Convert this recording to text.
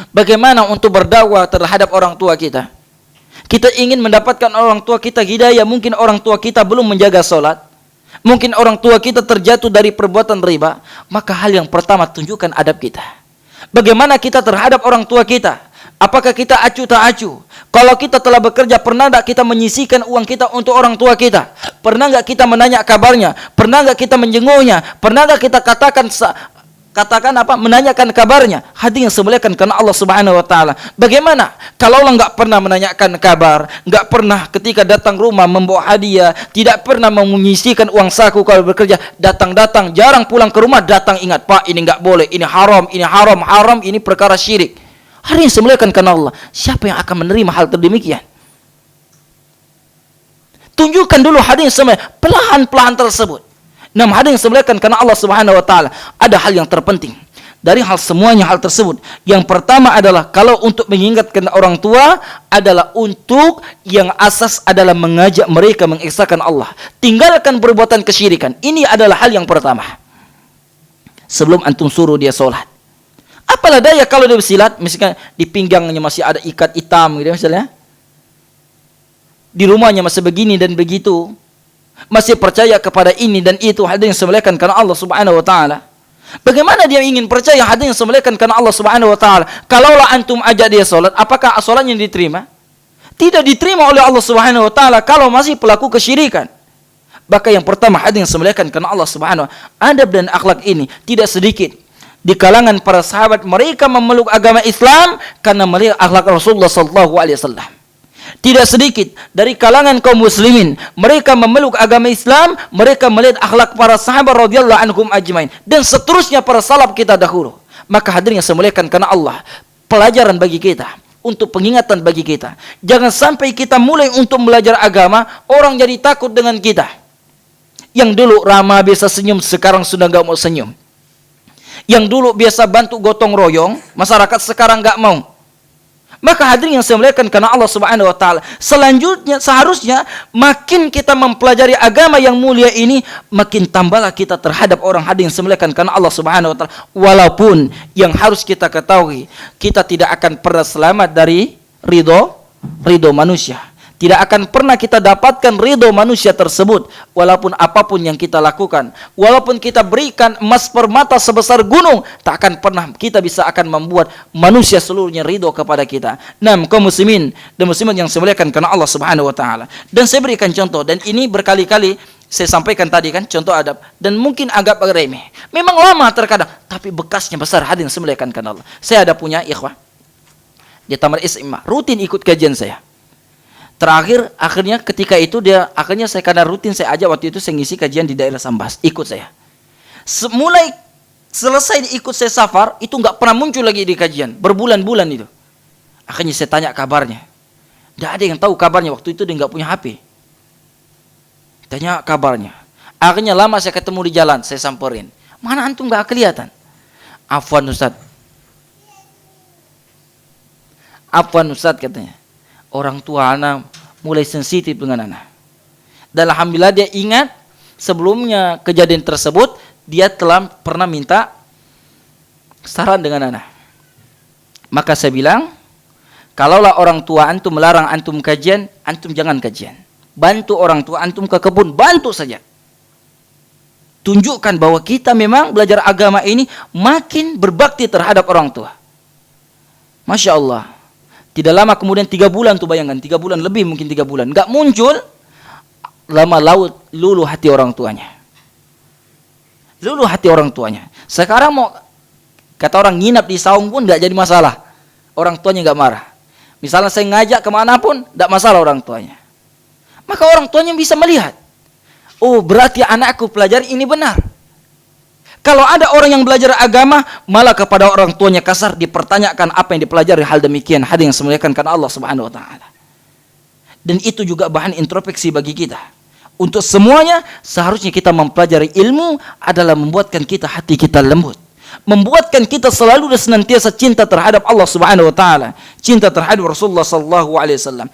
Bagaimana untuk berdakwah terhadap orang tua kita? Kita ingin mendapatkan orang tua kita hidayah, mungkin orang tua kita belum menjaga sholat, mungkin orang tua kita terjatuh dari perbuatan riba, maka hal yang pertama tunjukkan adab kita. Bagaimana kita terhadap orang tua kita? Apakah kita acuh tak acuh? Kalau kita telah bekerja, pernah tak kita menyisihkan uang kita untuk orang tua kita? Pernah tak kita menanya kabarnya? Pernah tak kita menjenguknya? Pernah tak kita menanyakan kabarnya? Hadirin yang semuliakan karena Allah Subhanahu wa taala. Bagaimana kalau Allah enggak pernah menanyakan kabar, enggak pernah ketika datang rumah membawa hadiah, tidak pernah menyisihkan uang saku kalau bekerja, datang-datang, jarang pulang ke rumah, datang ingat, Pak, ini enggak boleh, ini haram, ini perkara syirik. Hadirin yang semuliakan karena Allah, siapa yang akan menerima hal terdemikian? Tunjukkan dulu hadirin semua pelan-pelan tersebut. Nah, hadirin yang semuliakan karena Allah Subhanahu wa taala, ada hal yang terpenting dari semuanya hal tersebut. Yang pertama adalah kalau untuk mengingatkan orang tua adalah untuk yang asas adalah mengajak mereka mengesahkan Allah, tinggalkan perbuatan kesyirikan. Ini adalah hal yang pertama. Sebelum antum suruh dia sholat, apalah daya kalau dia bersilat, misalkan di pinggangnya masih ada ikat hitam gitu misalnya, di rumahnya masih begini dan begitu, masih percaya kepada ini dan itu, hadirin yang semuliakan karena Allah Subhanahu wa taala. Bagaimana dia ingin percaya, hadirin yang semuliakan karena Allah Subhanahu wa taala, kalaulah antum ajak dia salat, apakah salatnya diterima? Tidak diterima oleh Allah Subhanahu wa taala kalau masih pelaku kesyirikan. Maka yang pertama, hadirin yang semuliakan karena Allah Subhanahu wa taala, adab dan akhlak ini tidak sedikit di kalangan para sahabat, mereka memeluk agama Islam karena melihat akhlak Rasulullah sallallahu alaihi wasallam. Tidak sedikit dari kalangan kaum muslimin, mereka memeluk agama Islam, mereka melihat akhlak para sahabat radhiyallahu anhum ajmain, dan seterusnya para salaf kita dahulu. Maka hadirin yang semuliakan karena Allah, pelajaran bagi kita, untuk pengingatan bagi kita. Jangan sampai kita mulai untuk belajar agama, orang jadi takut dengan kita. Yang dulu ramah biasa senyum, sekarang sudah enggak mau senyum. Yang dulu biasa bantu gotong royong, masyarakat sekarang enggak mau. Maka hadirin yang saya muliakan karena Allah Subhanahu wa taala, selanjutnya seharusnya makin kita mempelajari agama yang mulia ini, makin tambahlah kita terhadap orang. Hadirin yang saya muliakan karena Allah Subhanahu wa taala, walaupun yang harus kita ketahui, kita tidak akan pernah selamat dari ridho manusia. Tidak akan pernah kita dapatkan ridho manusia tersebut, walaupun apapun yang kita lakukan, walaupun kita berikan emas permata sebesar gunung, tak akan pernah kita bisa akan membuat manusia seluruhnya ridho kepada kita. Nah, kaum muslimin dan muslimat yang saya muliakan karena Allah Subhanahu wa taala. Dan saya berikan contoh, dan ini berkali-kali saya sampaikan tadi kan, contoh adab, dan mungkin agak remeh. Memang lama terkadang, tapi bekasnya besar. Hadirin saya muliakan karena Allah. Saya ada punya ikhwah di Taman SMA, rutin ikut kajian saya. Akhirnya ketika itu akhirnya saya karena rutin saya ajak, waktu itu saya ngisi kajian di daerah Sambas, ikut saya. Mulai selesai ikut saya safar, itu nggak pernah muncul lagi di kajian, berbulan-bulan itu. Akhirnya saya tanya kabarnya, nggak ada yang tahu kabarnya, waktu itu dia nggak punya HP. Tanya kabarnya. Akhirnya lama saya ketemu di jalan, saya samperin, mana antum nggak kelihatan? Afwan Ustaz katanya. Orang tua anak mulai sensitif dengan anak. Dan alhamdulillah dia ingat sebelumnya kejadian tersebut, dia telah pernah minta saran dengan anak. Maka saya bilang, kalaulah orang tua antum melarang antum kajian, antum jangan kajian. Bantu orang tua antum ke kebun, bantu saja. Tunjukkan bahwa kita memang belajar agama ini makin berbakti terhadap orang tua. Masya Allah. Tidak lama kemudian 3 bulan tuh, bayangkan 3 bulan lebih, mungkin 3 bulan nggak muncul, lama laut luluh hati orang tuanya. Sekarang mau kata orang nginap di saung pun nggak jadi masalah, orang tuanya nggak marah. Misalnya saya ngajak kemana pun nggak masalah orang tuanya. Maka orang tuanya bisa melihat, oh berarti anakku pelajari ini benar. Kalau ada orang yang belajar agama, malah kepada orang tuanya kasar, dipertanyakan apa yang dipelajari, hal demikian. Hadirin yang semuliakan karena Allah Subhanahu wa taala. Dan itu juga bahan introspeksi bagi kita. Untuk semuanya, seharusnya kita mempelajari ilmu adalah membuatkan kita, hati kita lembut. Membuatkan kita selalu dan senantiasa cinta terhadap Allah Subhanahu wa taala, cinta terhadap Rasulullah sallallahu alaihi wasallam.